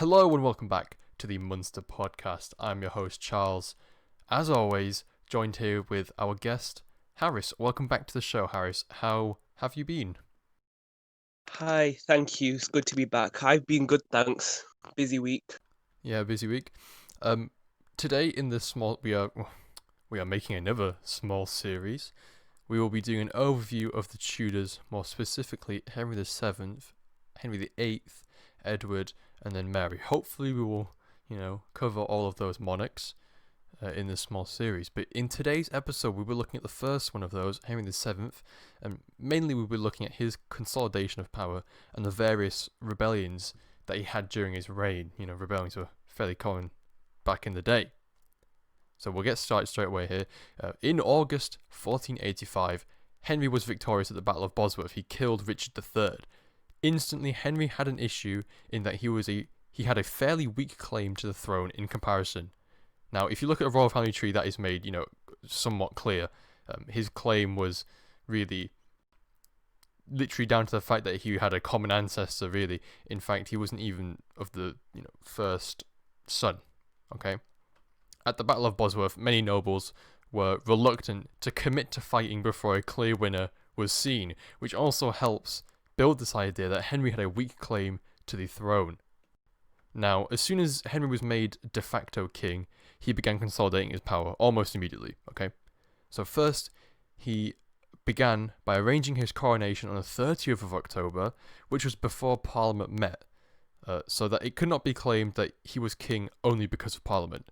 Hello and welcome back to the Münster podcast. I'm your host Charles, as always, joined here with our guest Haaris. Welcome back to the show, Haaris. How have you been? Hi, thank you. It's good to be back. I've been good, thanks. Busy week. Yeah, busy week. Today in this we are making another small series. We will be doing an overview of the Tudors, more specifically Henry VII, Henry VIII, Edward, and then Mary. Hopefully, we will, cover all of those monarchs in this small series. But in today's episode, we'll be looking at the first one of those, Henry VII, and mainly we'll be looking at his consolidation of power and the various rebellions that he had during his reign. Rebellions were fairly common back in the day. So we'll get started straight away here. In August 1485, Henry was victorious at the Battle of Bosworth. He killed Richard III. Instantly, Henry had an issue in that he had a fairly weak claim to the throne in comparison. Now, if you look at a royal family tree, that is made, somewhat clear. His claim was really literally down to the fact that he had a common ancestor, really. In fact, he wasn't even of the, first son, okay? At the Battle of Bosworth, many nobles were reluctant to commit to fighting before a clear winner was seen, which also helps build this idea that Henry had a weak claim to the throne. Now, as soon as Henry was made de facto king, he began consolidating his power almost immediately, okay? So first, he began by arranging his coronation on the 30th of October, which was before Parliament met, so that it could not be claimed that he was king only because of Parliament.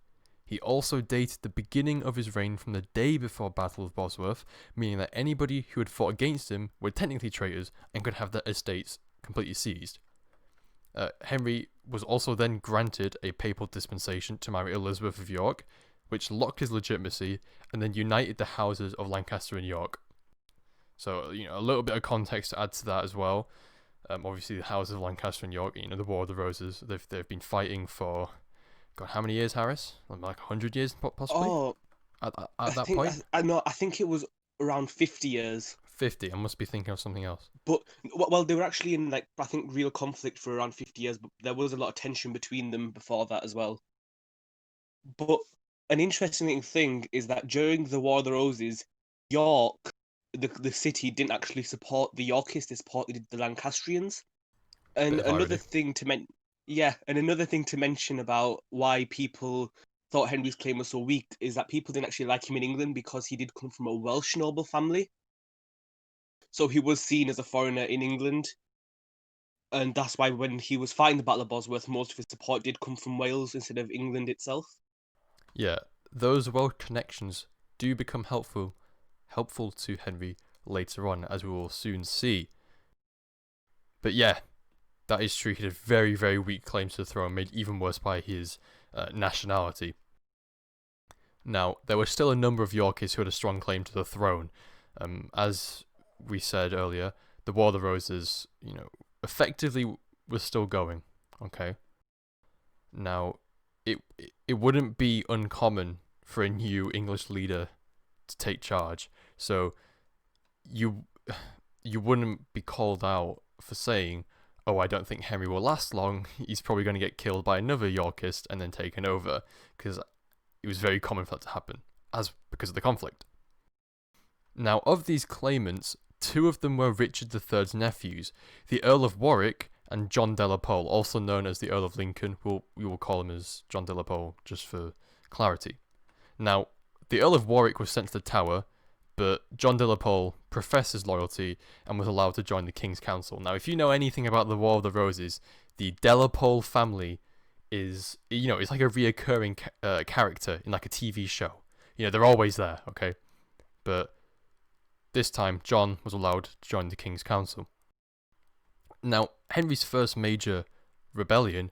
He also dated the beginning of his reign from the day before Battle of Bosworth, meaning that anybody who had fought against him were technically traitors and could have their estates completely seized. Henry was also then granted a papal dispensation to marry Elizabeth of York, which locked his legitimacy and then united the houses of Lancaster and York. So, a little bit of context to add to that as well. Obviously, the houses of Lancaster and York, the War of the Roses, they've been fighting for, God, how many years, Haaris? Like 100 years, possibly? Oh, At I that think point? I know. I think it was around 50 years. 50. I must be thinking of something else. But well, they were actually in I think real conflict for around 50 years. But there was a lot of tension between them before that as well. But an interesting thing is that during the War of the Roses, York, the city, didn't actually support the Yorkists. They supported the Lancastrians. Bit And of irony. another thing to mention about why people thought Henry's claim was so weak is that people didn't actually like him in England because he did come from a Welsh noble family. So he was seen as a foreigner in England. And that's why when he was fighting the Battle of Bosworth, most of his support did come from Wales instead of England itself. Yeah, those Welsh connections do become helpful to Henry later on, as we will soon see. But yeah, that is true. He had very, very weak claims to the throne, made even worse by his nationality. Now, there were still a number of Yorkists who had a strong claim to the throne. As we said earlier, the War of the Roses, effectively was still going. Okay. Now, it wouldn't be uncommon for a new English leader to take charge. So you wouldn't be called out for saying, "Oh, I don't think Henry will last long. He's probably going to get killed by another Yorkist and then taken over," because it was very common for that to happen, because of the conflict. Now, of these claimants, two of them were Richard III's nephews, the Earl of Warwick and John de la Pole, also known as the Earl of Lincoln. We will call him as John de la Pole, just for clarity. Now, the Earl of Warwick was sent to the Tower, but John de la Pole professed his loyalty and was allowed to join the King's Council. Now, if you know anything about the War of the Roses, the de la Pole family is, it's like a reoccurring character in like a TV show. They're always there, okay? But this time, John was allowed to join the King's Council. Now, Henry's first major rebellion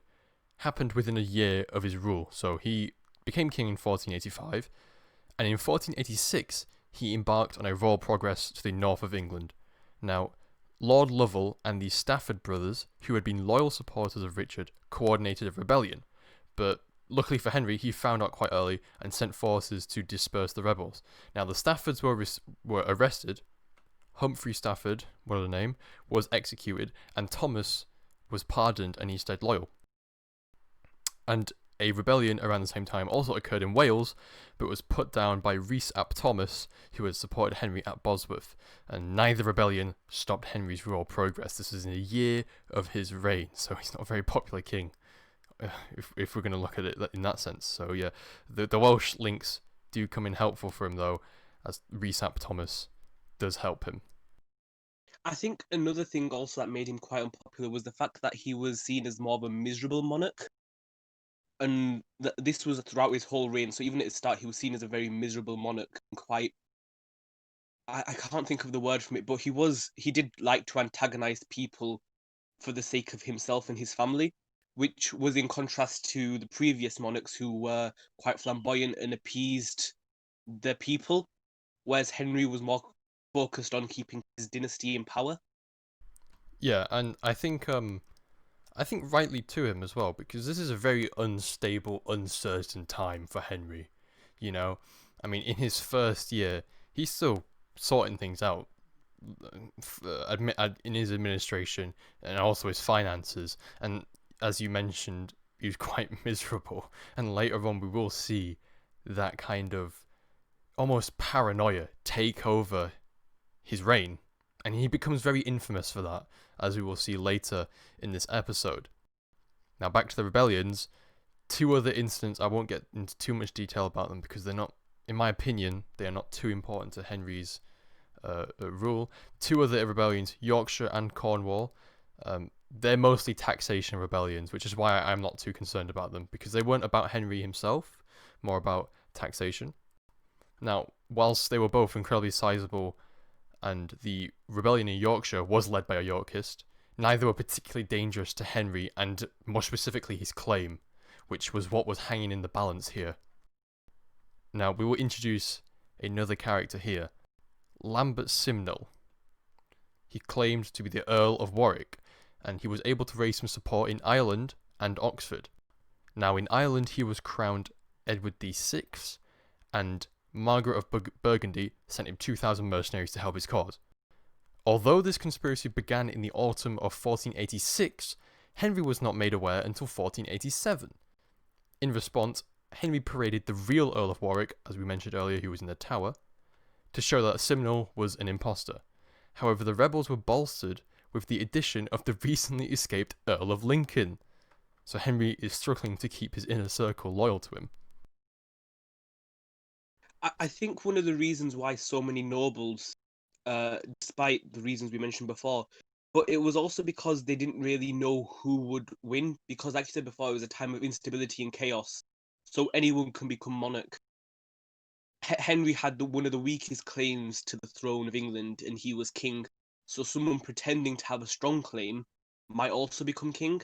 happened within a year of his rule. So he became king in 1485, and in 1486, he embarked on a royal progress to the north of England. Now, Lord Lovell and the Stafford brothers, who had been loyal supporters of Richard, coordinated a rebellion, but luckily for Henry, he found out quite early and sent forces to disperse the rebels. Now, the Staffords were arrested. Humphrey Stafford, what other name, was executed, and Thomas was pardoned and he stayed loyal. And a rebellion around the same time also occurred in Wales, but was put down by Rhys ap Thomas, who had supported Henry at Bosworth. And neither rebellion stopped Henry's royal progress. This is in a year of his reign, so he's not a very popular king, if we're going to look at it in that sense. So yeah, the Welsh links do come in helpful for him, though, as Rhys ap Thomas does help him. I think another thing also that made him quite unpopular was the fact that he was seen as more of a miserable monarch. And this was throughout his whole reign. So even at the start, he was seen as a very miserable monarch and quite. I can't think of the word from it, but he did like to antagonize people for the sake of himself and his family, which was in contrast to the previous monarchs who were quite flamboyant and appeased the people, whereas Henry was more focused on keeping his dynasty in power. Yeah, and I think rightly to him as well, because this is a very unstable, uncertain time for Henry. You know, I mean, in his first year, he's still sorting things out in his administration and also his finances. And as you mentioned, he was quite miserable. And later on, we will see that kind of almost paranoia take over his reign. And he becomes very infamous for that, as we will see later in this episode. Now, back to the rebellions. Two other incidents, I won't get into too much detail about them because they're not, in my opinion, they are not too important to Henry's rule. Two other rebellions, Yorkshire and Cornwall, they're mostly taxation rebellions, which is why I'm not too concerned about them, because they weren't about Henry himself, more about taxation. Now, whilst they were both incredibly sizable, and the rebellion in Yorkshire was led by a Yorkist, neither were particularly dangerous to Henry, and more specifically his claim, which was what was hanging in the balance here. Now, we will introduce another character here, Lambert Simnel. He claimed to be the Earl of Warwick, and he was able to raise some support in Ireland and Oxford. Now, in Ireland, he was crowned Edward VI, and Margaret of Burgundy sent him 2,000 mercenaries to help his cause. Although this conspiracy began in the autumn of 1486, Henry was not made aware until 1487. In response, Henry paraded the real Earl of Warwick, as we mentioned earlier, who was in the Tower, to show that Simnel was an impostor. However, the rebels were bolstered with the addition of the recently escaped Earl of Lincoln. So Henry is struggling to keep his inner circle loyal to him. I think one of the reasons why so many nobles, despite the reasons we mentioned before, but it was also because they didn't really know who would win, because like you said before, it was a time of instability and chaos, so anyone can become monarch. Henry had one of the weakest claims to the throne of England, and he was king, so someone pretending to have a strong claim might also become king.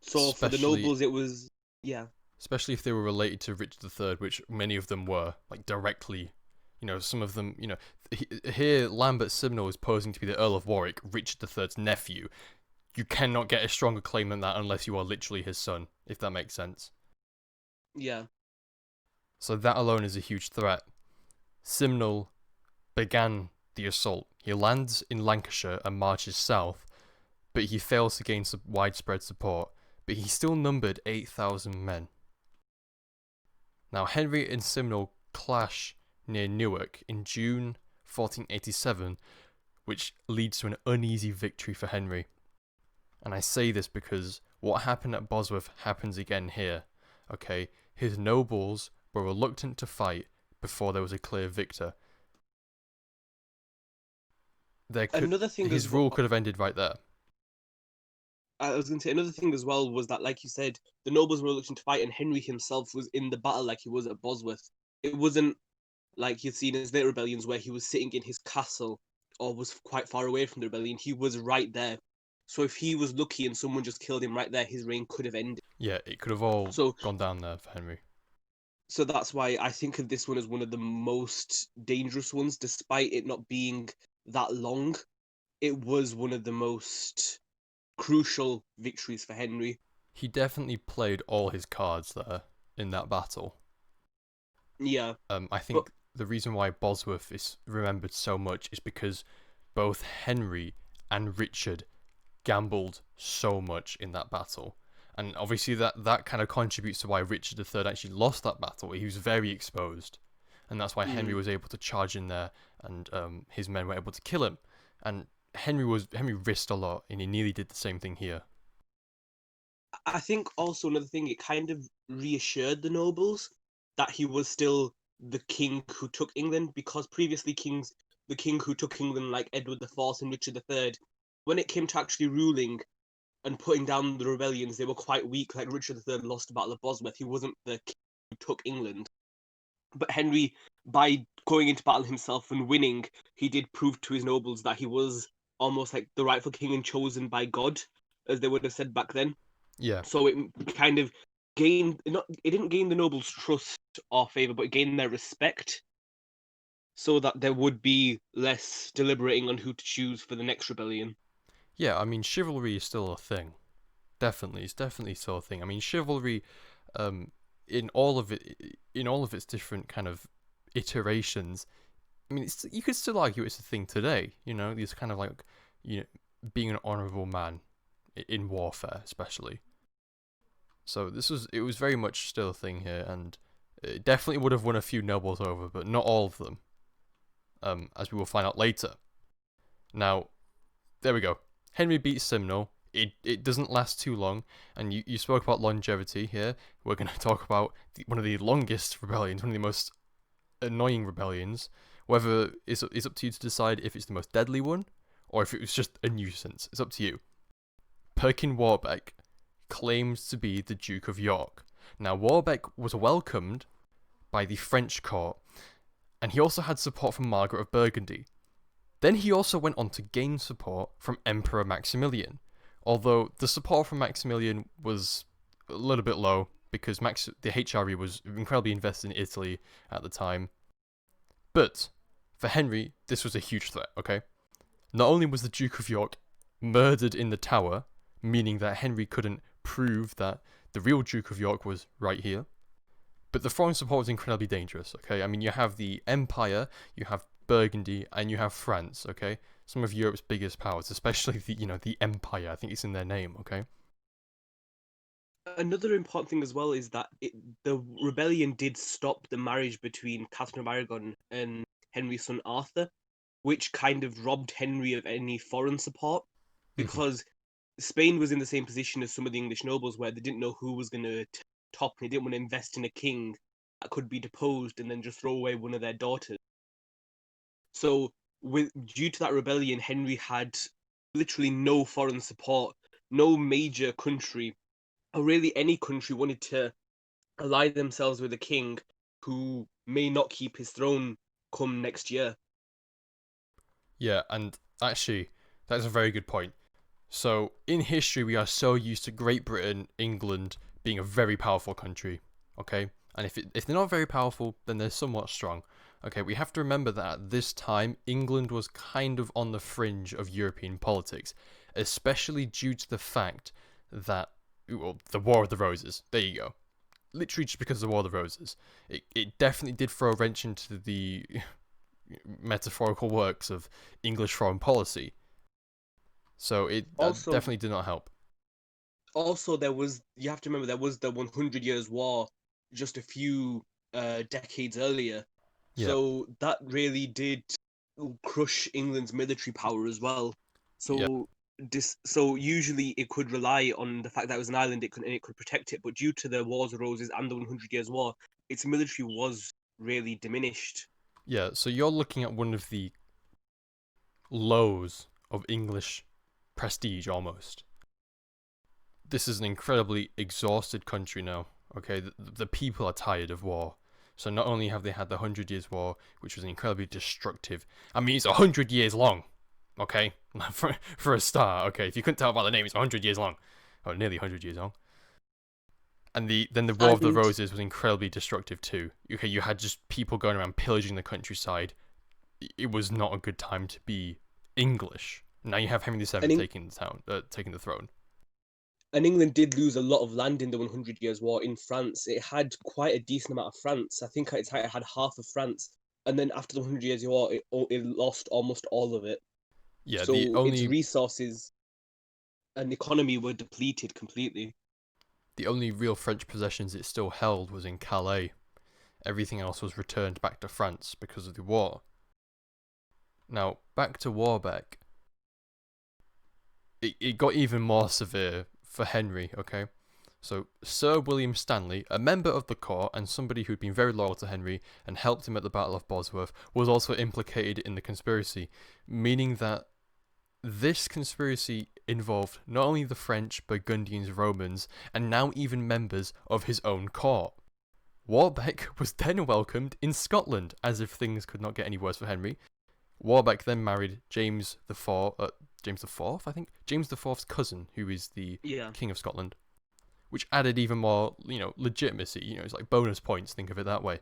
So for the nobles, it was, yeah. Especially if they were related to Richard III, which many of them were, like directly. You know, some of them, you know, here Lambert Simnel is posing to be the Earl of Warwick, Richard III's nephew. You cannot get a stronger claim than that unless you are literally his son, if that makes sense. Yeah. So that alone is a huge threat. Simnel began the assault. He lands in Lancashire and marches south, but he fails to gain widespread support, but he still numbered 8,000 men. Now, Henry and Simnel clash near Newark in June 1487, which leads to an uneasy victory for Henry. And I say this because what happened at Bosworth happens again here. Okay, his nobles were reluctant to fight before there was a clear victor. His rule could have ended right there. I was going to say, another thing as well was that, like you said, the nobles were reluctant to fight, and Henry himself was in the battle like he was at Bosworth. It wasn't like you'd seen in his later rebellions where he was sitting in his castle or was quite far away from the rebellion. He was right there. So if he was lucky and someone just killed him right there, his reign could have ended. Yeah, it could have all gone down there for Henry. So that's why I think of this one as one of the most dangerous ones, despite it not being that long. It was one of the most crucial victories for Henry. He definitely played all his cards there in that battle. Yeah. I think the reason why Bosworth is remembered so much is because both Henry and Richard gambled so much in that battle. And obviously that kind of contributes to why Richard III actually lost that battle. He was very exposed, and that's why Henry Mm. was able to charge in there, and his men were able to kill him. And Henry risked a lot, and he nearly did the same thing here. I think also another thing, it kind of reassured the nobles that he was still the king who took England, because previously the king who took England, like Edward IV and Richard III, when it came to actually ruling and putting down the rebellions, they were quite weak. Like Richard III lost the Battle of Bosworth. He wasn't the king who took England. But Henry, by going into battle himself and winning, he did prove to his nobles that he was almost like the rightful king and chosen by God, as they would have said back then. Yeah, So it kind of it didn't gain the nobles' trust or favor, but it gained their respect, so that there would be less deliberating on who to choose for the next rebellion. yeah. I mean, chivalry is still a thing. Definitely, it's definitely still a thing. I mean, chivalry, um, in all of its different kind of iterations. I mean, you could still argue it's a thing today. You know, these kind of like, you know, being an honourable man in warfare, especially. So it was very much still a thing here, and it definitely would have won a few nobles over, but not all of them, as we will find out later. Now, there we go. Henry beats Simnel. It doesn't last too long, and you spoke about longevity here. We're going to talk about one of the longest rebellions, one of the most annoying rebellions. Whether it's up to you to decide if it's the most deadly one, or if it was just a nuisance. It's up to you. Perkin Warbeck claims to be the Duke of York. Now, Warbeck was welcomed by the French court, and he also had support from Margaret of Burgundy. Then he also went on to gain support from Emperor Maximilian, although the support from Maximilian was a little bit low because the HRE was incredibly invested in Italy at the time. But for Henry, this was a huge threat, okay? Not only was the Duke of York murdered in the Tower, meaning that Henry couldn't prove that the real Duke of York was right here, but the foreign support was incredibly dangerous, okay? I mean, you have the Empire, you have Burgundy, and you have France, okay? Some of Europe's biggest powers, especially the Empire. I think it's in their name, okay? Another important thing as well is that the rebellion did stop the marriage between Catherine of Aragon and Henry's son Arthur, which kind of robbed Henry of any foreign support, because Spain was in the same position as some of the English nobles, where they didn't know who was going to top, and they didn't want to invest in a king that could be deposed and then just throw away one of their daughters. So, due to that rebellion, Henry had literally no foreign support. No major country, or really any country, wanted to ally themselves with a king who may not keep his throne come next year. Yeah, and actually, that's a very good point. So, in history, we are so used to Great Britain, England being a very powerful country, okay? And if they're not very powerful, then they're somewhat strong. Okay, we have to remember that at this time, England was kind of on the fringe of European politics, especially due to the fact that, well, the War of the Roses, there you go. Literally just because of the War of the Roses. It definitely did throw a wrench into the metaphorical works of English foreign policy. So that Also, definitely did not help. there was, you have to remember, there was the 100 Years' War just a few decades earlier. Yeah, So that really did crush England's military power as well. yeah, So so usually it could rely on the fact that it was an island, and it could protect it. But due to the Wars of Roses and the 100 Years' War, its military was really diminished. yeah. So you're looking at one of the lows of English prestige almost. This is an incredibly exhausted country now. Okay, the people are tired of war. So not only have they had the 100 Years' War, which was incredibly destructive. I mean, it's 100 years long. Okay, for a start. Okay, if you couldn't tell by the name, it's 100 years long, or nearly 100 years long. And then the War of the And Roses was incredibly destructive too. Okay, you had just people going around pillaging the countryside. It was not a good time to be English. Now you have Henry VII and taking the throne. England did lose a lot of land in the 100 Years' War in France. It had quite a decent amount of France. I think it had half of France. And then after the 100 Years' War, it lost almost all of it. Yeah, the So its only resources and economy were depleted completely. The only real French possessions it still held was in Calais. Everything else was returned back to France because of the war. Now, back to Warbuck. It got even more severe for Henry, okay? So, Sir William Stanley, a member of the court and somebody who'd been very loyal to Henry and helped him at the Battle of Bosworth, was also implicated in the conspiracy, meaning that this conspiracy involved not only the French, Burgundians, Romans, and now even members of his own court. Warbuck was then welcomed in Scotland, as if things could not get any worse for Henry. Warbuck then married James IV, I think? James IV's cousin, who is the King of Scotland. Which added even more, legitimacy. It's like bonus points, think of it that way.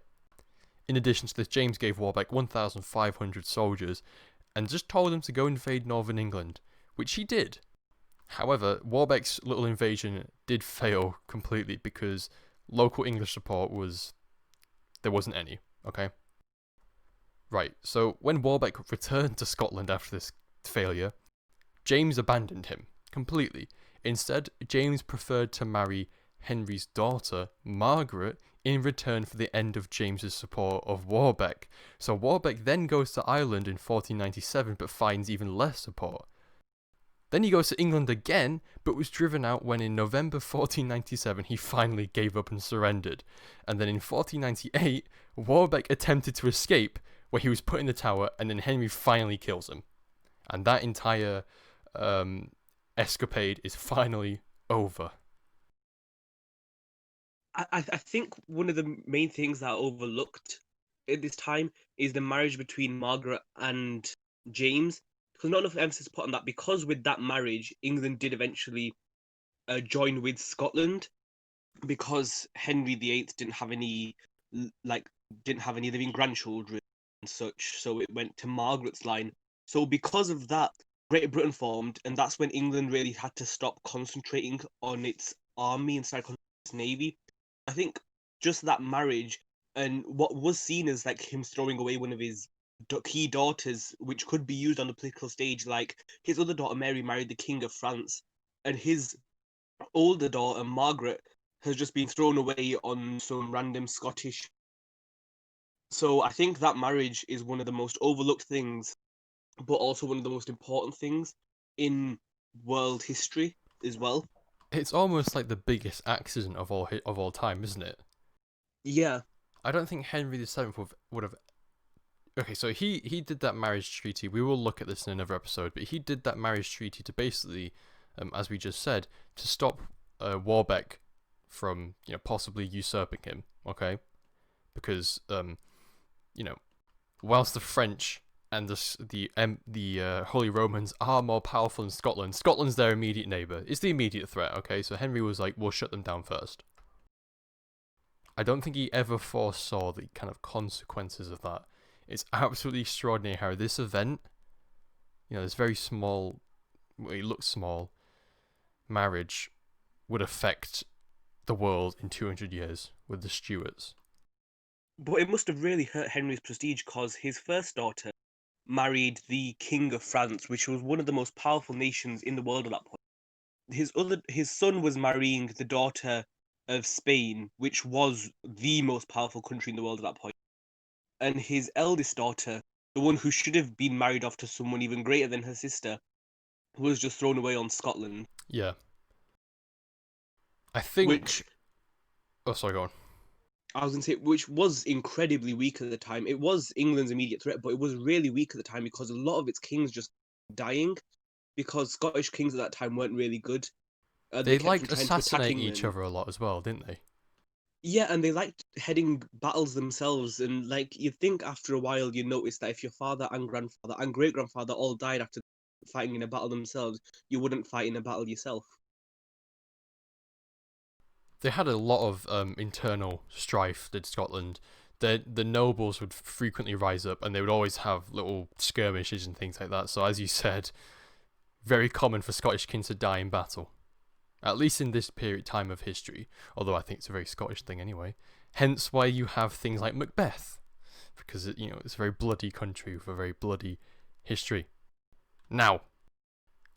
In addition to this, James gave Warbuck 1,500 soldiers and just told him to go invade northern England, which he did. However, Warbuck's little invasion did fail completely because local English support there wasn't any, okay? Right, so when Warbuck returned to Scotland after this failure, James abandoned him completely. Instead, James preferred to marry Henry's daughter, Margaret, in return for the end of James's support of Warbuck. So Warbuck then goes to Ireland in 1497 but finds even less support. Then he goes to England again, but was driven out when in November 1497 he finally gave up and surrendered. And then in 1498, Warbuck attempted to escape, where he was put in the Tower, and then Henry finally kills him. And that entire escapade is finally over. I think one of the main things that are overlooked at this time is the marriage between Margaret and James, because not enough emphasis put on that, because with that marriage, England did eventually join with Scotland, because Henry VIII didn't have any living grandchildren and such, so it went to Margaret's line. So because of that, Great Britain formed, and that's when England really had to stop concentrating on its army and start concentrating on its navy. I think just that marriage and what was seen as like him throwing away one of his key daughters, which could be used on the political stage, like his other daughter Mary married the King of France, and his older daughter Margaret has just been thrown away on some random Scottish. So I think that marriage is one of the most overlooked things, but also one of the most important things in world history as well. It's almost like the biggest accident of all time, isn't it? Yeah. I don't think Henry VII would have. Okay, so he did that marriage treaty. We will look at this in another episode, but he did that marriage treaty to basically, as we just said, to stop Warbuck from possibly usurping him. Okay, because whilst the French and the Holy Romans are more powerful in Scotland, Scotland's their immediate neighbour. It's the immediate threat, okay? So Henry was like, we'll shut them down first. I don't think he ever foresaw the kind of consequences of that. It's absolutely extraordinary how this event, this very small, it looks small, marriage would affect the world in 200 years with the Stuarts. But it must have really hurt Henry's prestige, because his first daughter married the King of France, which was one of the most powerful nations in the world at that point. His son was marrying the daughter of Spain, which was the most powerful country in the world at that point. And his eldest daughter, the one who should have been married off to someone even greater than her sister, was just thrown away on Scotland. Yeah. I think... Oh, sorry, go on. I was going to say, which was incredibly weak at the time. It was England's immediate threat, but it was really weak at the time because a lot of its kings just dying, because Scottish kings at that time weren't really good. They liked assassinating each other a lot as well, didn't they? Yeah, and they liked heading battles themselves. And you'd think after a while you notice that if your father and grandfather and great-grandfather all died after fighting in a battle themselves, you wouldn't fight in a battle yourself. They had a lot of internal strife, did Scotland. The nobles would frequently rise up, and they would always have little skirmishes and things like that. So as you said, very common for Scottish kings to die in battle. At least in this time of history, although I think it's a very Scottish thing anyway. Hence why you have things like Macbeth, because it's a very bloody country with a very bloody history. Now,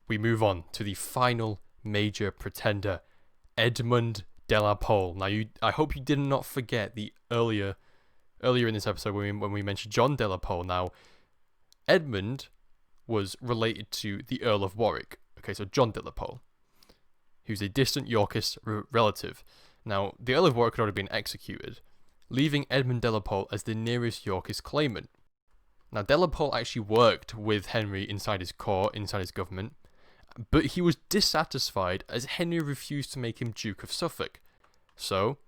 we move on to the final major pretender, Edmund de la Pole. Now, I hope you did not forget the earlier in this episode when we mentioned John de la Pole. Now, Edmund was related to the Earl of Warwick. Okay, so John de la Pole, who's a distant Yorkist relative. Now, the Earl of Warwick had already been executed, leaving Edmund de la Pole as the nearest Yorkist claimant. Now, de la Pole actually worked with Henry inside his court, inside his government, but he was dissatisfied as Henry refused to make him Duke of Suffolk. So,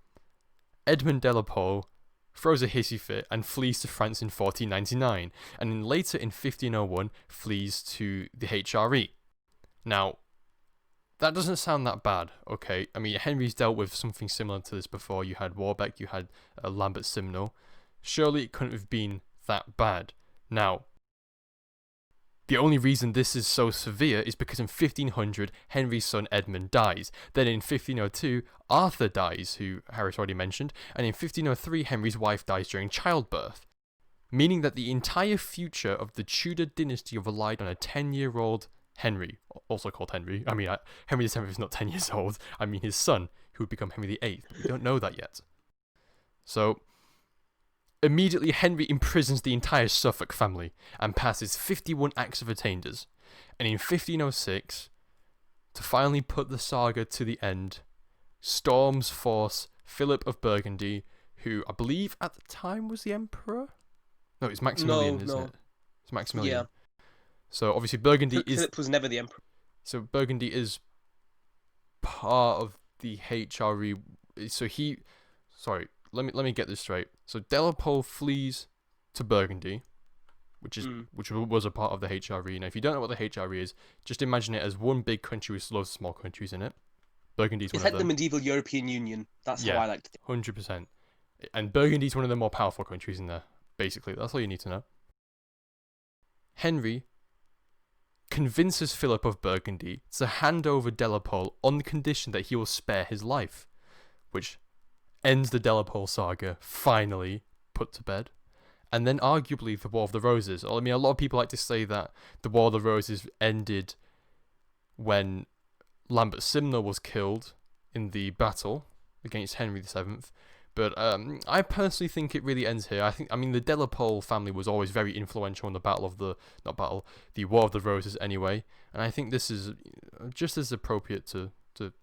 Edmund de la Pole throws a hissy fit and flees to France in 1499, and then later in 1501 flees to the HRE. Now, that doesn't sound that bad, okay? I mean, Henry's dealt with something similar to this before. You had Warbuck, you had Lambert Simnel. Surely it couldn't have been that bad. Now, the only reason this is so severe is because in 1500, Henry's son Edmund dies. Then in 1502, Arthur dies, who Harris already mentioned, and in 1503, Henry's wife dies during childbirth. Meaning that the entire future of the Tudor dynasty relied on a 10-year-old Henry, also called Henry. I mean, Henry VII is not 10 years old. I mean, his son, who would become Henry VIII. We don't know that yet. So, immediately, Henry imprisons the entire Suffolk family and passes 51 Acts of Attainders. And in 1506, to finally put the saga to the end, storms force Philip of Burgundy, who I believe at the time was the emperor? No, it's Maximilian, isn't it? It's Maximilian. Yeah. So obviously Burgundy Philip was never the emperor. So Burgundy is part of the HRE. So let me get this straight. So de la Pole flees to Burgundy, which was a part of the HRE. Now, if you don't know what the HRE is, just imagine it as one big country with loads of small countries in it. Burgundy's one of them. It's like the medieval European Union. That's how I liked it. 100%. And Burgundy's one of the more powerful countries in there. Basically, that's all you need to know. Henry convinces Philip of Burgundy to hand over de la Pole on the condition that he will spare his life, which ends the de la Pole saga, finally put to bed. And then arguably the War of the Roses. I mean, a lot of people like to say that the War of the Roses ended when Lambert Simnel was killed in the battle against Henry VII. But I personally think it really ends here. I mean, the de la Pole family was always very influential in the the War of the Roses anyway. And I think this is just as appropriate to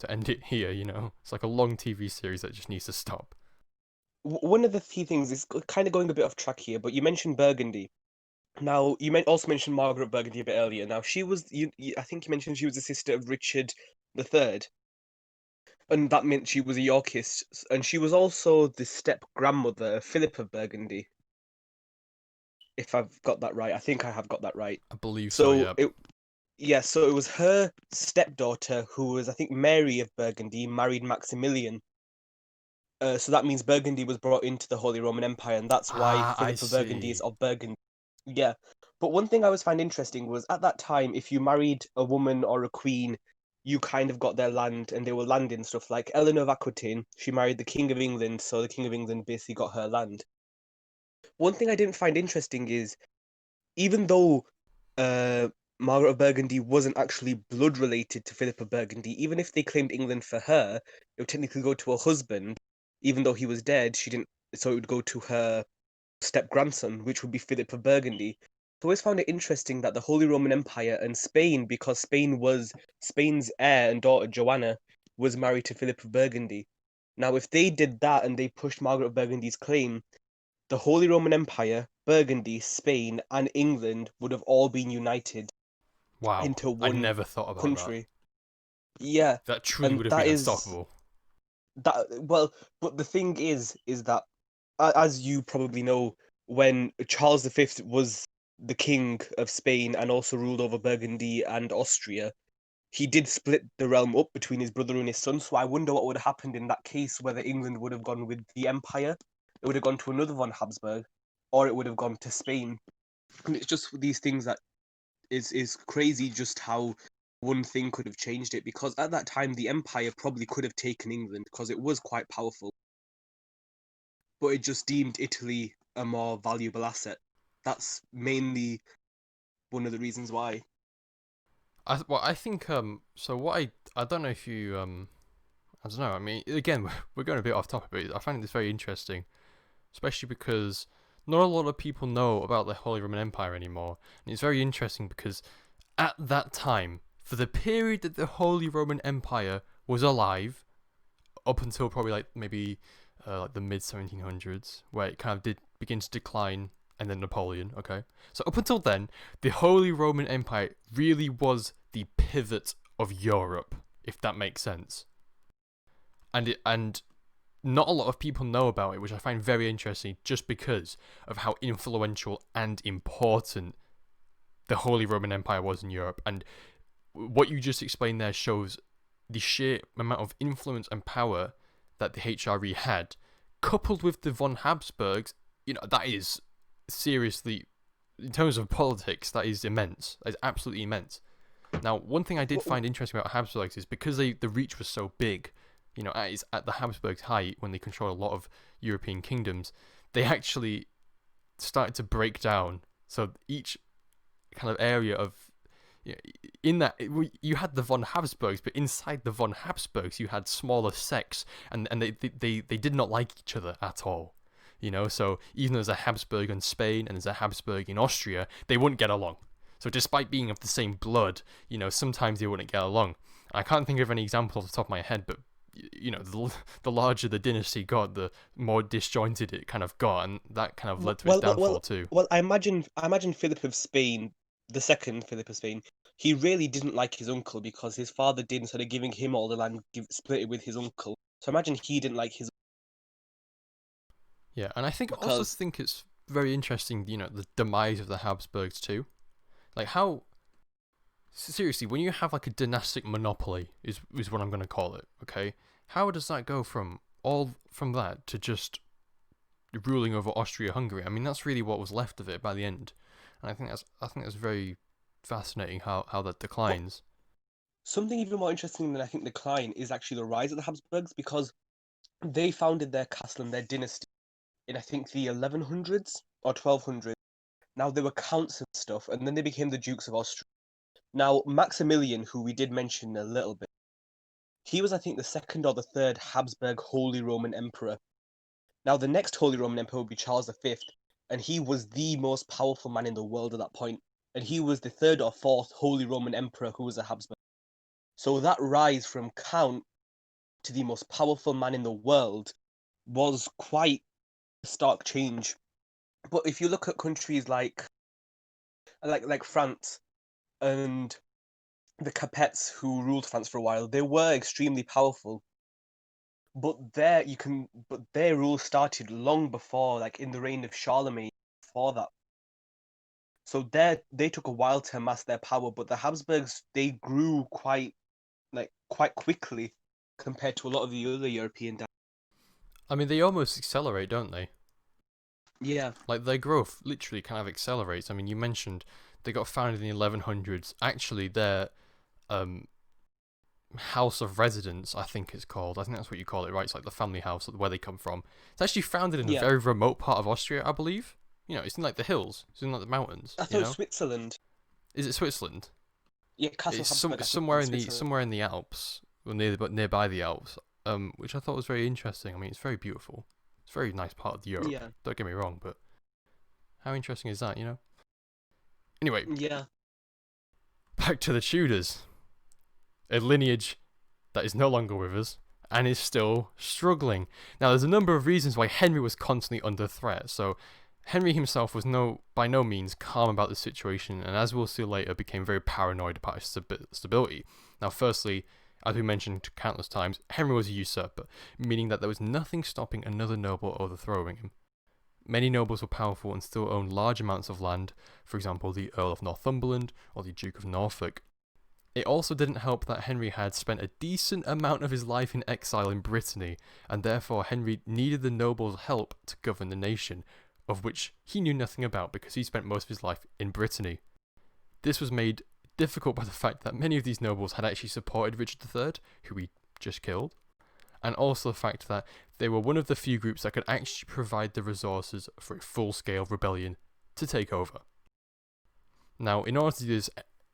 end it here, you know. It's like a long TV series that just needs to stop. One of the key things is kind of going a bit off track here, but you mentioned Burgundy. Now, you also mentioned Margaret Burgundy a bit earlier. Now, she was, I think you mentioned she was the sister of Richard III. And that meant she was a Yorkist, and she was also the step-grandmother of Philip of Burgundy. If I've got that right. I think I have got that right. I believe so, yeah. So it was her stepdaughter who was, I think, Mary of Burgundy, married Maximilian. So that means Burgundy was brought into the Holy Roman Empire, and that's why Philip of Burgundy is of Burgundy. Yeah. But one thing I always find interesting was, at that time, if you married a woman or a queen, you kind of got their land, and they were landing stuff. Like Eleanor of Aquitaine, she married the King of England, so the King of England basically got her land. One thing I didn't find interesting is, even though Margaret of Burgundy wasn't actually blood related to Philip of Burgundy, even if they claimed England for her, it would technically go to her husband. Even though he was dead, she didn't. So it would go to her step grandson, which would be Philip of Burgundy. I always found it interesting that the Holy Roman Empire and Spain, because Spain's heir and daughter Joanna was married to Philip of Burgundy. Now, if they did that and they pushed Margaret of Burgundy's claim, the Holy Roman Empire, Burgundy, Spain, and England would have all been united into one I never thought about country. That. Yeah, that truly would have been unstoppable. But the thing is that, as you probably know, when Charles V was the king of Spain and also ruled over Burgundy and Austria, he did split the realm up between his brother and his son. So I wonder what would have happened in that case, whether England would have gone with the empire, it would have gone to another von Habsburg, or it would have gone to Spain. And it's just these things that is crazy, just how one thing could have changed it, because at that time the empire probably could have taken England because it was quite powerful, but it just deemed Italy a more valuable asset. That's mainly one of the reasons why. I think so what I don't know if you I don't know. I mean, again, we're going a bit off topic, but I find this very interesting, especially because not a lot of people know about the Holy Roman Empire anymore. And it's very interesting because at that time, for the period that the Holy Roman Empire was alive, up until probably like maybe like the mid 1700s, where it kind of did begin to decline, and then Napoleon. Okay, so up until then, the Holy Roman Empire really was the pivot of Europe, if that makes sense. And not a lot of people know about it, which I find very interesting, just because of how influential and important the Holy Roman Empire was in Europe. And what you just explained there shows the sheer amount of influence and power that the HRE had, coupled with the von Habsburgs. That is seriously, in terms of politics, that is immense. That is absolutely immense. Now, one thing I did find interesting about Habsburgs is because the reach was so big, at the Habsburgs' height, when they controlled a lot of European kingdoms, they actually started to break down. So each kind of area of, in that, you had the von Habsburgs, but inside the von Habsburgs, you had smaller sects, and they did not like each other at all. So even there's a Habsburg in Spain and there's a Habsburg in Austria, they wouldn't get along. So despite being of the same blood, sometimes they wouldn't get along. I can't think of any example off the top of my head, but the larger the dynasty got, the more disjointed it kind of got, and that kind of led to its downfall too. Well, I imagine Philip of Spain, the second Philip of Spain, he really didn't like his uncle because his father did, instead of giving him all the land, split it with his uncle. So imagine he didn't like his. Yeah, and I also think it's very interesting, the demise of the Habsburgs too. Like how, seriously, when you have like a dynastic monopoly, is what I'm going to call it, okay? How does that go from that to just ruling over Austria-Hungary? I mean, that's really what was left of it by the end. And I think that's very fascinating how that declines. Something even more interesting than I think decline is actually the rise of the Habsburgs, because they founded their castle and their dynasty in, I think, the 1100s or 1200s. Now they were counts and stuff, and then they became the Dukes of Austria. Now Maximilian, who we did mention a little bit, he was, I think, the second or the third Habsburg Holy Roman Emperor. Now the next Holy Roman Emperor would be Charles V, and he was the most powerful man in the world at that point, and he was the third or fourth Holy Roman Emperor who was a Habsburg. So that rise from count to the most powerful man in the world was quite a stark change. But if you look at countries like France and the Capets, who ruled France for a while, they were extremely powerful. But their rule started long before, like in the reign of Charlemagne, before that. So they took a while to amass their power, but the Habsburgs, they grew quite quickly compared to a lot of the other European. I mean, they almost accelerate, don't they? Yeah. Like their growth literally kind of accelerates. I mean, you mentioned they got founded in the 1100s. Actually, their house of residence, I think it's called. I think that's what you call it, right? It's like the family house, where they come from. It's actually founded in a very remote part of Austria, I believe. It's in like the hills. It's in like the mountains. I thought it was Switzerland. Is it Switzerland? Yeah, Castle It's Habsburg, somewhere in the Alps, or nearby the Alps. Which I thought was very interesting. I mean, it's very beautiful. It's a very nice part of Europe. Yeah. Don't get me wrong, but how interesting is that? Anyway. Yeah. Back to the Tudors, a lineage that is no longer with us and is still struggling. Now, there's a number of reasons why Henry was constantly under threat. So, Henry himself was by no means calm about the situation, and as we'll see later, became very paranoid about his stability. Now, firstly, as we mentioned countless times, Henry was a usurper, meaning that there was nothing stopping another noble overthrowing him. Many nobles were powerful and still owned large amounts of land, for example the Earl of Northumberland or the Duke of Norfolk. It also didn't help that Henry had spent a decent amount of his life in exile in Brittany, and therefore Henry needed the nobles' help to govern the nation, of which he knew nothing about because he spent most of his life in Brittany. This was made difficult by the fact that many of these nobles had actually supported Richard III, who he just killed, and also the fact that they were one of the few groups that could actually provide the resources for a full-scale rebellion to take over. Now, in order to do this,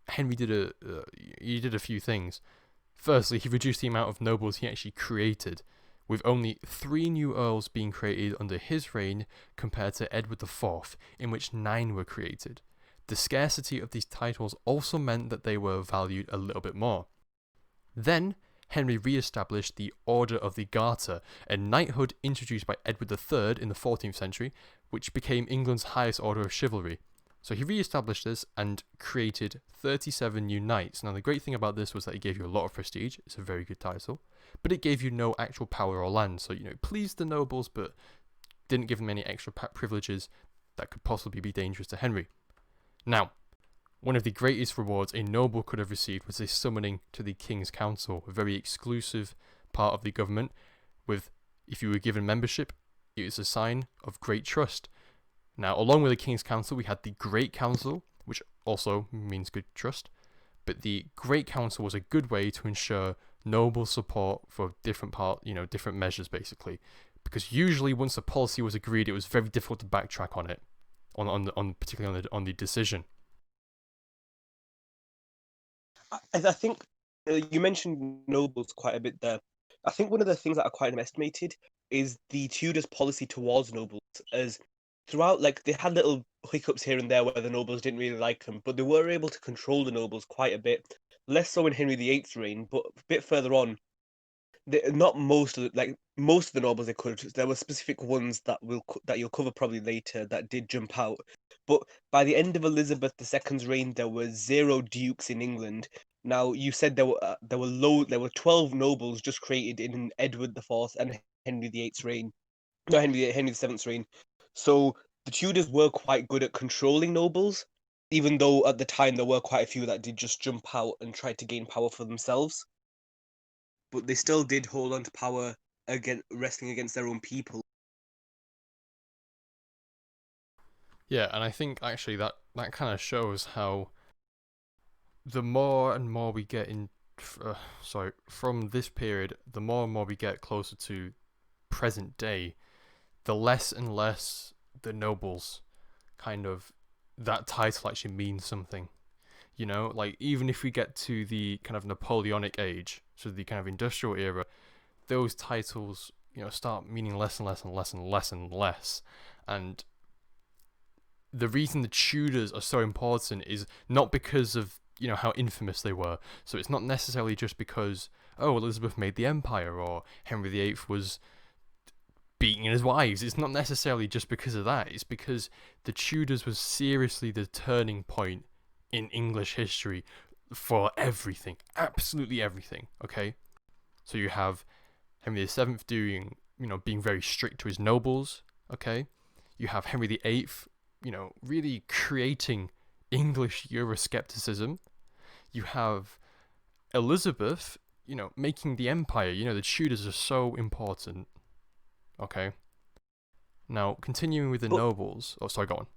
Henry did a few things. Firstly, he reduced the amount of nobles he actually created, with only 3 new earls being created under his reign compared to Edward IV, in which 9 were created. The scarcity of these titles also meant that they were valued a little bit more. Then, Henry re-established the Order of the Garter, a knighthood introduced by Edward III in the 14th century, which became England's highest order of chivalry. So he re-established this and created 37 new knights. Now the great thing about this was that it gave you a lot of prestige. It's a very good title. But it gave you no actual power or land. So, it pleased the nobles, but didn't give them any extra privileges that could possibly be dangerous to Henry. Now, one of the greatest rewards a noble could have received was a summoning to the King's Council, a very exclusive part of the government, with, if you were given membership, it was a sign of great trust. Now, along with the King's Council, we had the Great Council, which also means good trust, but the Great Council was a good way to ensure noble support for different different measures, basically, because usually once a policy was agreed, it was very difficult to backtrack on it, particularly on the decision. I think you mentioned nobles quite a bit there. I think one of the things that are quite underestimated is the Tudors' policy towards nobles, as throughout, like, they had little hiccups here and there where the nobles didn't really like them, but they were able to control the nobles quite a bit. Less so in Henry VIII's reign, but a bit further on, not most of most of the nobles they could. There were specific ones that you'll cover probably later that did jump out. But by the end of Elizabeth II's reign, there were 0 dukes in England. Now you said there were 12 nobles just created in Edward IV and Henry VIII's reign. No, Henry VII's reign. So the Tudors were quite good at controlling nobles, even though at the time there were quite a few that did just jump out and try to gain power for themselves. But they still did hold on to power wrestling against their own people. Yeah, and I think actually that kind of shows how the more and more we get from this period, the more and more we get closer to present day, the less and less the nobles that title actually means something. Like even if we get to the kind of Napoleonic age, so the kind of industrial era, those titles, start meaning less and less and less and less and less. And the reason the Tudors are so important is not because of, how infamous they were. So it's not necessarily just because, Elizabeth made the empire or Henry VIII was beating his wives. It's not necessarily just because of that. It's because the Tudors was seriously the turning point in English history for everything, absolutely everything. Okay, so you have Henry VII being very strict to his nobles. Okay, you have Henry VIII, really creating English Euroscepticism. You have Elizabeth, making the empire. The Tudors are so important. Okay. Now, continuing with the nobles. Oh, sorry, go on.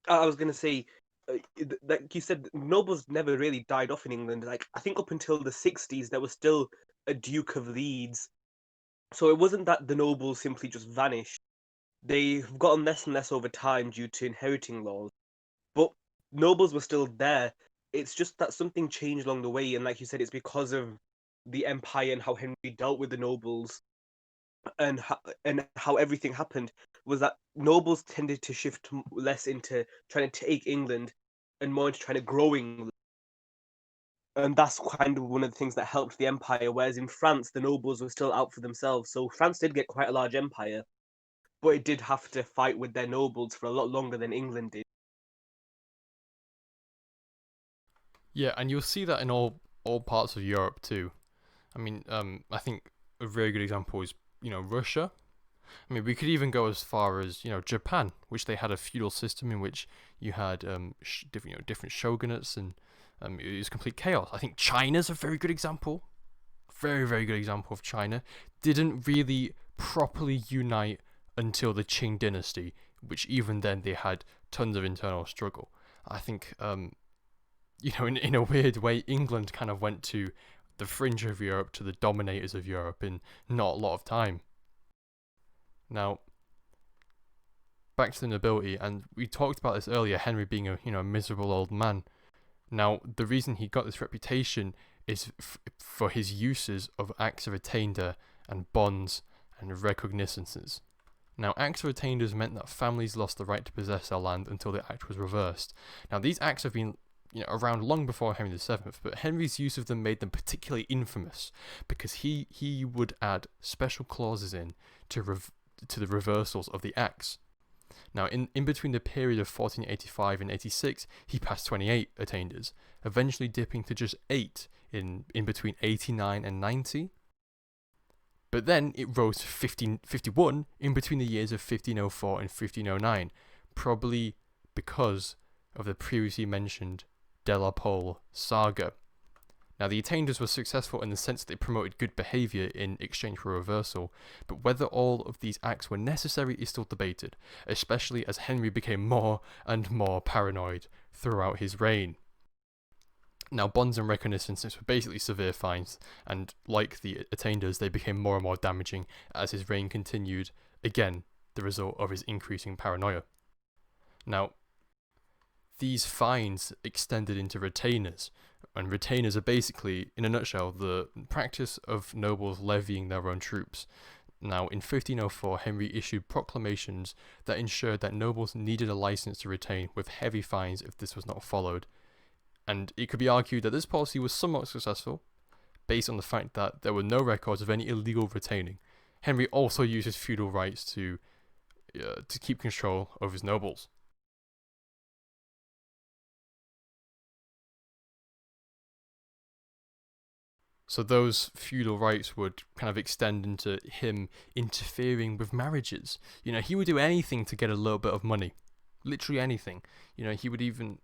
I was going to say, like you said, nobles never really died off in England. Like, I think up until the 60s, there was still a Duke of Leeds. So it wasn't that the nobles simply just vanished. They've gotten less and less over time due to inheriting laws. But nobles were still there. It's just that something changed along the way. And like you said, it's because of the empire and how Henry dealt with the nobles and how everything happened was that nobles tended to shift less into trying to take England and more into trying to grow England. And that's kind of one of the things that helped the empire. Whereas in France, the nobles were still out for themselves. So France did get quite a large empire, but it did have to fight with their nobles for a lot longer than England did. Yeah, and you'll see that in all parts of Europe too. I mean, I think a very good example is Russia. I mean, we could even go as far as Japan, which they had a feudal system in which you had different shogunates, and it was complete chaos. I think China's a very good example. Very, very good example of China. Didn't really properly unite until the Qing dynasty, which even then they had tons of internal struggle. I think, in a weird way, England kind of went to the fringe of Europe to the dominators of Europe in not a lot of time. Now, back to the nobility, and we talked about this earlier, Henry being a miserable old man. Now, the reason he got this reputation is for his uses of acts of attainder and bonds and recognisances. Now, acts of attainders meant that families lost the right to possess their land until the act was reversed. Now, these acts have been around long before Henry VII, but Henry's use of them made them particularly infamous because he would add special clauses in to the reversals of the acts. Now, in between the period of 1485 and 86, he passed 28 attainders, eventually dipping to just 8 in between 89 and 90. But then it rose to 51 in between the years of 1504 and 1509, probably because of the previously mentioned De la Pole saga. Now, the attainders were successful in the sense that they promoted good behaviour in exchange for reversal, but whether all of these acts were necessary is still debated, especially as Henry became more and more paranoid throughout his reign. Now, bonds and reconnaissances were basically severe fines, and like the attainders, they became more and more damaging as his reign continued, again, the result of his increasing paranoia. Now, these fines extended into retainers, and retainers are basically, in a nutshell, the practice of nobles levying their own troops. Now, in 1504, Henry issued proclamations that ensured that nobles needed a license to retain, with heavy fines if this was not followed. And it could be argued that this policy was somewhat successful, based on the fact that there were no records of any illegal retaining. Henry also used his feudal rights to keep control over his nobles. So those feudal rights would kind of extend into him interfering with marriages. He would do anything to get a little bit of money. Literally anything. He would even...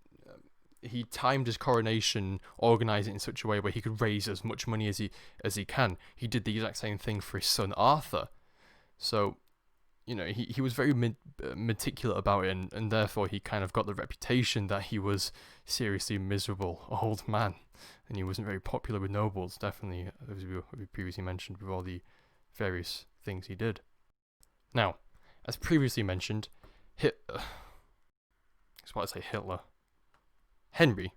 he timed his coronation, organised it in such a way where he could raise as much money as he can. He did the exact same thing for his son Arthur. So, he was very meticulous about it, and therefore he kind of got the reputation that he was seriously miserable old man. And he wasn't very popular with nobles, definitely, as we previously mentioned, with all the various things he did. Now, as previously mentioned, Henry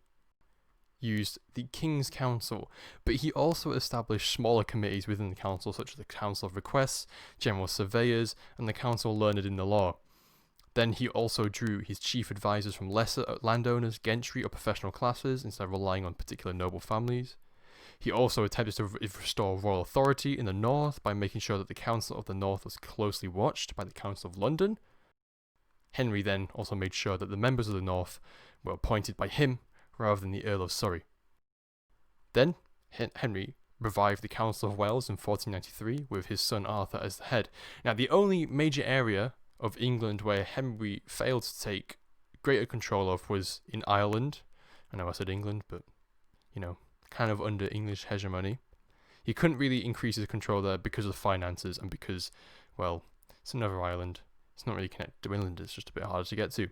used the King's Council, but he also established smaller committees within the council, such as the Council of Requests, General Surveyors, and the Council Learned in the Law. Then he also drew his chief advisors from lesser landowners, gentry, or professional classes, instead of relying on particular noble families. He also attempted to restore royal authority in the north by making sure that the Council of the North was closely watched by the Council of London. Henry then also made sure that the members of the north were appointed by him rather than the Earl of Surrey. Then Henry revived the Council of Wales in 1493 with his son Arthur as the head. Now, the only major area of England where Henry failed to take greater control of was in Ireland. I know I said England, but, kind of under English hegemony. He couldn't really increase his control there because of the finances and because, well, it's another island. It's not really connected to England, it's just a bit harder to get to.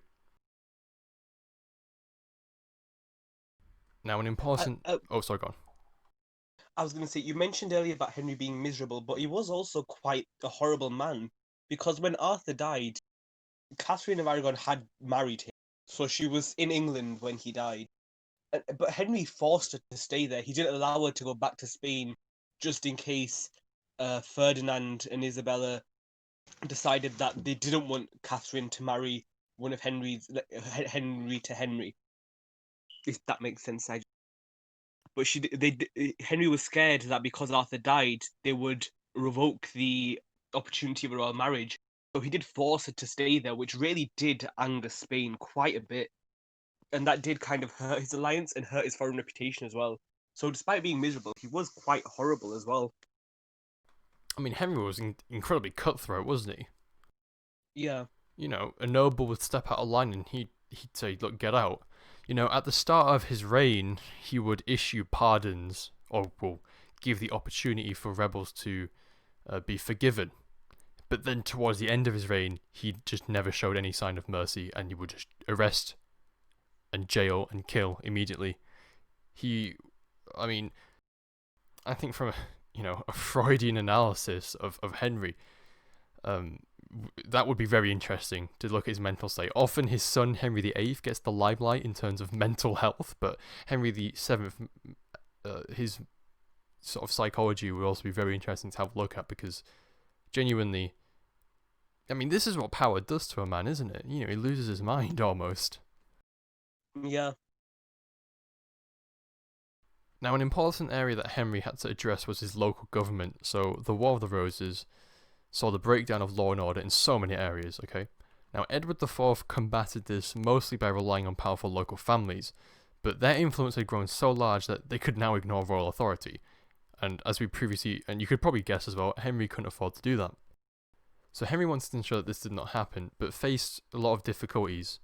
Now, an important... sorry, go on. I was going to say, you mentioned earlier about Henry being miserable, but he was also quite a horrible man. Because when Arthur died, Catherine of Aragon had married him. So she was in England when he died. But Henry forced her to stay there. He didn't allow her to go back to Spain just in case Ferdinand and Isabella decided that they didn't want Catherine to marry one of Henry to Henry. If that makes sense. But Henry was scared that because Arthur died, they would revoke the opportunity of a royal marriage. So he did force her to stay there, which really did anger Spain quite a bit. And that did kind of hurt his alliance and hurt his foreign reputation as well. So despite being miserable, he was quite horrible as well. I mean, Henry was incredibly cutthroat, wasn't he? Yeah. A noble would step out of line and he'd say, look, get out. At the start of his reign, he would issue pardons, or give the opportunity for rebels to be forgiven. But then towards the end of his reign, he just never showed any sign of mercy, and he would just arrest and jail and kill immediately. I think from a Freudian analysis of Henry, that would be very interesting to look at his mental state. Often his son Henry VIII gets the limelight in terms of mental health, but Henry VII, his sort of psychology would also be very interesting to have a look at, because genuinely, I mean, this is what power does to a man, isn't it? You know, he loses his mind almost. Yeah. Now, an important area that Henry had to address was his local government. So, the War of the Roses saw the breakdown of law and order in so many areas, okay? Now, Edward IV combated this mostly by relying on powerful local families, but their influence had grown so large that they could now ignore royal authority. And as we previously, and you could probably guess as well, Henry couldn't afford to do that. So Henry wanted to ensure that this did not happen, but faced a lot of difficulties.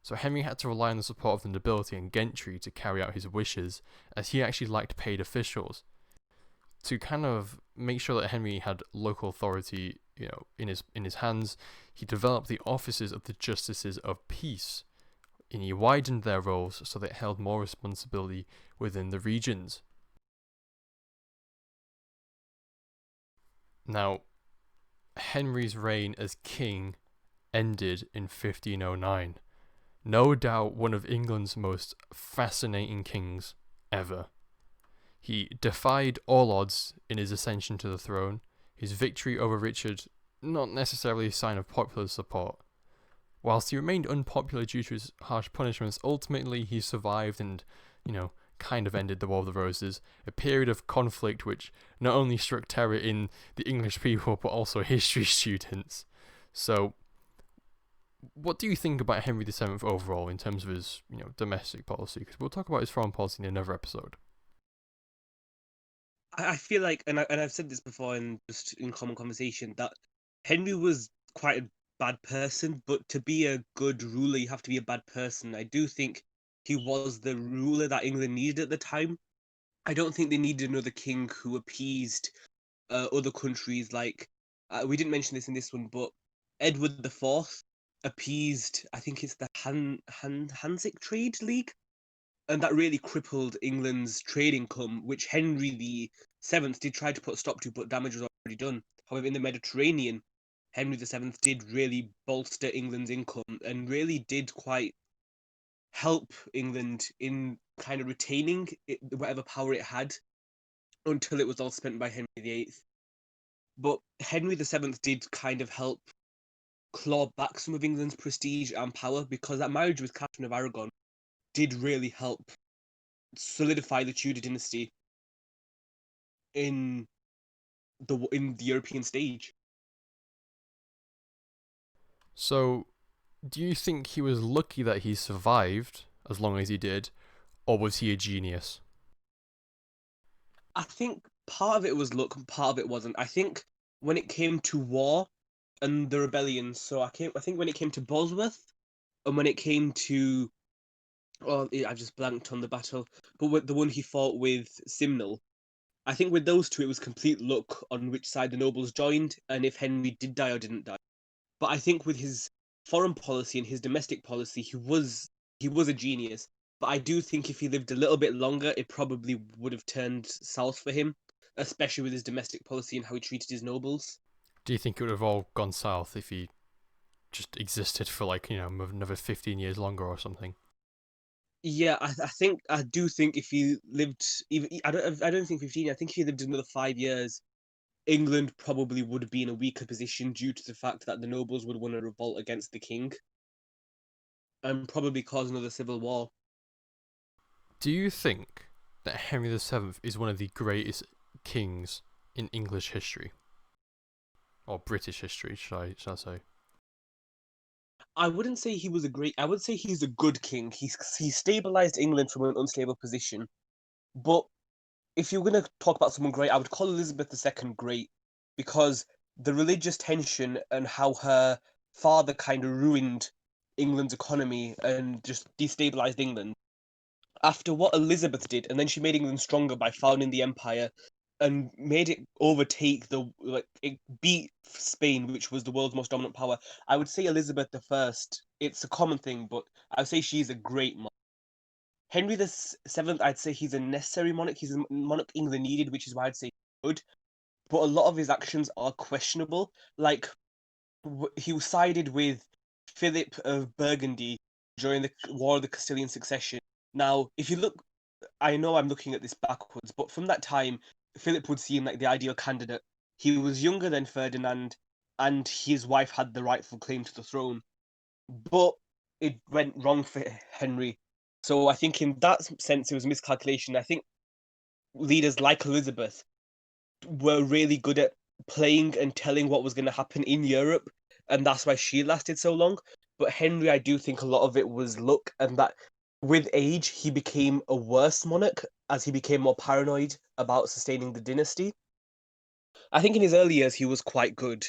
So Henry had to rely on the support of the nobility and gentry to carry out his wishes, as he actually liked paid officials. To kind of make sure that Henry had local authority, in his hands, he developed the offices of the Justices of Peace, and he widened their roles so they held more responsibility within the regions. Now, Henry's reign as king ended in 1509. No doubt one of England's most fascinating kings ever. He defied all odds in his ascension to the throne. His victory over Richard, not necessarily a sign of popular support. Whilst he remained unpopular due to his harsh punishments, ultimately he survived and, kind of ended the War of the Roses, a period of conflict which not only struck terror in the English people but also history students. So, what do you think about Henry VII overall in terms of his, domestic policy? Because we'll talk about his foreign policy in another episode. I feel like, and I've said this before in just in common conversation, that Henry was quite a bad person, but to be a good ruler, you have to be a bad person. I do think he was the ruler that England needed at the time. I don't think they needed another king who appeased other countries. Like we didn't mention this in this one, but Edward IV appeased. I think it's the Hanseatic Trade League, and that really crippled England's trade income, which Henry VII did try to put a stop to, but damage was already done. However, in the Mediterranean, Henry VII did really bolster England's income and really did quite help England in kind of retaining whatever power it had until it was all spent by Henry VIII. But Henry VII did kind of help claw back some of England's prestige and power, because that marriage with Catherine of Aragon did really help solidify the Tudor dynasty in the European stage. So, do you think he was lucky that he survived as long as he did, or was he a genius? I think part of it was luck and part of it wasn't. I think when it came to war and the rebellions, I think when it came to Bosworth and when it came to, I've just blanked on the battle, but with the one he fought with Simnel, I think with those two it was complete luck on which side the nobles joined and if Henry did die or didn't die. But I think with his foreign policy and his domestic policy, he was a genius. But I do think if he lived a little bit longer, it probably would have turned south for him, especially with his domestic policy and how he treated his nobles. Do you think it would have all gone south if he just existed for another 15 years longer or something? Yeah, I do think if he lived even I don't think 15. I think if he lived another 5 years, England probably would be in a weaker position due to the fact that the nobles would want to revolt against the king and probably cause another civil war. Do you think that Henry VII is one of the greatest kings in English history? Or British history, should I say? I wouldn't say he was a great. I would say he's a good king. He stabilized England from an unstable position. But if you're gonna talk about someone great, I would call Elizabeth II great, because the religious tension and how her father kind of ruined England's economy and just destabilized England. After what Elizabeth did, and then she made England stronger by founding the empire and made it overtake it beat Spain, which was the world's most dominant power. I would say Elizabeth I. It's a common thing, but I would say she's a great monarch. Henry VII, I'd say he's a necessary monarch. He's a monarch England needed, which is why I'd say good. But a lot of his actions are questionable. Like he was sided with Philip of Burgundy during the War of the Castilian Succession. Now, if you look, I know I'm looking at this backwards, but from that time, Philip would seem like the ideal candidate. He was younger than Ferdinand, and his wife had the rightful claim to the throne. But it went wrong for Henry. So I think in that sense, it was miscalculation. I think leaders like Elizabeth were really good at playing and telling what was going to happen in Europe, and that's why she lasted so long. But Henry, I do think a lot of it was luck, and that with age, he became a worse monarch as he became more paranoid about sustaining the dynasty. I think in his early years, he was quite good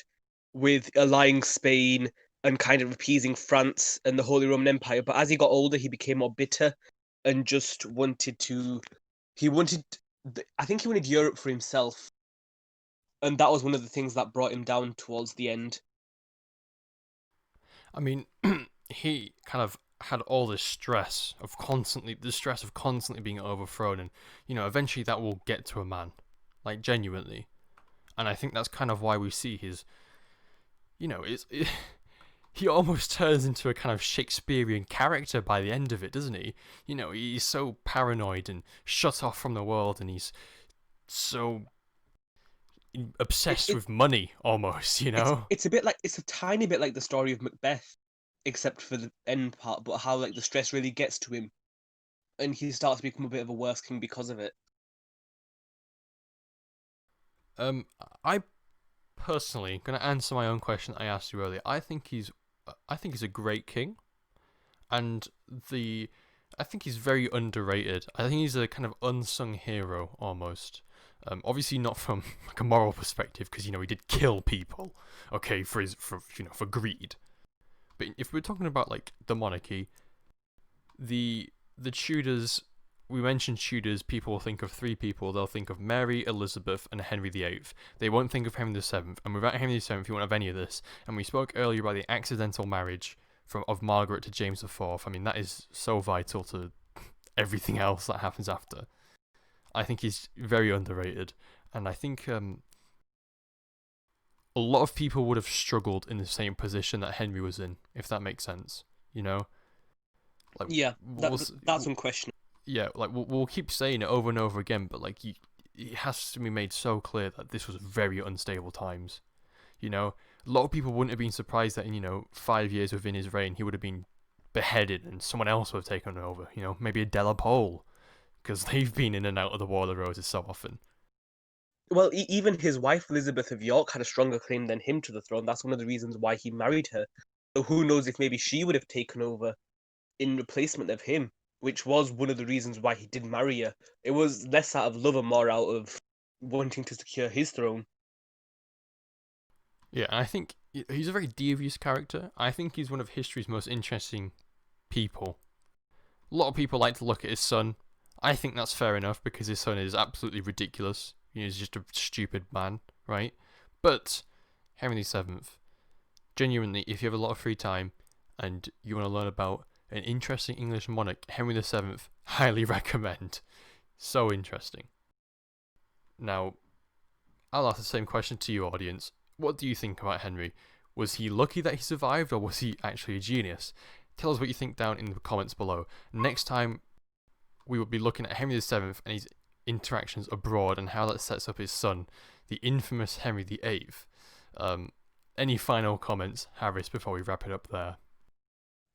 with allying Spain and kind of appeasing France and the Holy Roman Empire. But as he got older, he became more bitter and just wanted to. He wanted. I think he wanted Europe for himself, and that was one of the things that brought him down towards the end. I mean, he kind of had all this stress of constantly being overthrown, and eventually that will get to a man, like genuinely. And I think that's kind of why we see his, he almost turns into a kind of Shakespearean character by the end of it, doesn't he? He's so paranoid and shut off from the world, and he's so obsessed with money, almost. It's a tiny bit like the story of Macbeth, except for the end part. But how like the stress really gets to him, and he starts to become a bit of a worse king because of it. I personally gonna answer my own question I asked you earlier. I think he's a great king, and I think he's very underrated. I think he's a kind of unsung hero almost. Obviously not from like a moral perspective, because he did kill people, okay, for greed. But if we're talking about like the monarchy, the Tudors, we mentioned Tudors, people will think of three people. They'll think of Mary, Elizabeth, and Henry VIII. They won't think of Henry VII. And without Henry VII, you won't have any of this. And we spoke earlier about the accidental marriage of Margaret to James IV. I mean, that is so vital to everything else that happens after. I think he's very underrated. And I think a lot of people would have struggled in the same position that Henry was in, if that makes sense. Like, yeah, that's unquestionable. Yeah, like we'll keep saying it over and over again, but like it has to be made so clear that this was very unstable times. A lot of people wouldn't have been surprised that in 5 years within his reign he would have been beheaded and someone else would have taken over. Maybe a De Pole, because they've been in and out of the War of the Roses so often. Well, even his wife Elizabeth of York had a stronger claim than him to the throne. That's one of the reasons why he married her. So who knows if maybe she would have taken over in replacement of him, which was one of the reasons why he did marry her. It was less out of love and more out of wanting to secure his throne. Yeah, and I think he's a very devious character. I think he's one of history's most interesting people. A lot of people like to look at his son. I think that's fair enough, because his son is absolutely ridiculous. He's just a stupid man, right? But Henry VII, genuinely, if you have a lot of free time and you want to learn about an interesting English monarch, Henry VII, highly recommend. So interesting. Now, I'll ask the same question to you, audience. What do you think about Henry? Was he lucky that he survived, or was he actually a genius? Tell us what you think down in the comments below. Next time, we will be looking at Henry VII and his interactions abroad and how that sets up his son, the infamous Henry VIII. Any final comments, Harris, before we wrap it up there?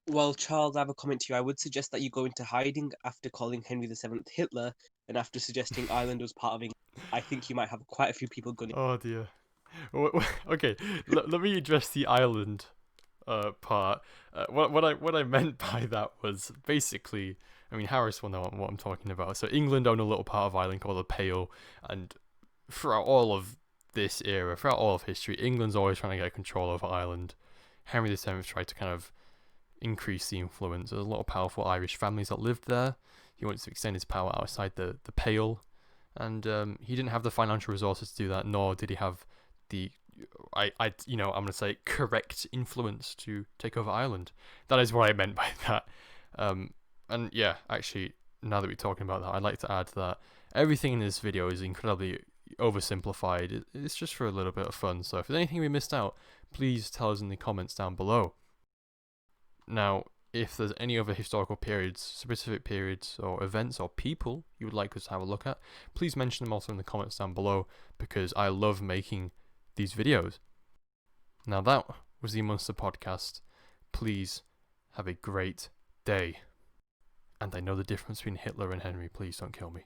Well, Charles, I have a comment to you. I would suggest that you go into hiding after calling Henry VII Hitler and after suggesting Ireland was part of England. I think you might have quite a few people gunning. Oh dear. Okay, let me address the Ireland part. What I meant by that was basically, I mean, Harris will know what I'm talking about. So England own a little part of Ireland called the Pale, and throughout all of this era, throughout all of history, England's always trying to get control over Ireland. Henry VII tried to kind of increase the influence. There's a lot of powerful Irish families that lived there. He wanted to extend his power outside the Pale, and he didn't have the financial resources to do that, nor did he have the I'm gonna say correct influence to take over Ireland. That is what I meant by that. And yeah, actually, now that we're talking about that, I'd like to add that everything in this video is incredibly oversimplified. It's just for a little bit of fun. So if there's anything we missed out, please tell us in the comments down below. Now, if there's any other historical periods, specific periods or events or people you would like us to have a look at, please mention them also in the comments down below, because I love making these videos. Now that was the Münster podcast. Please have a great day. And I know the difference between Hitler and Henry. Please don't kill me.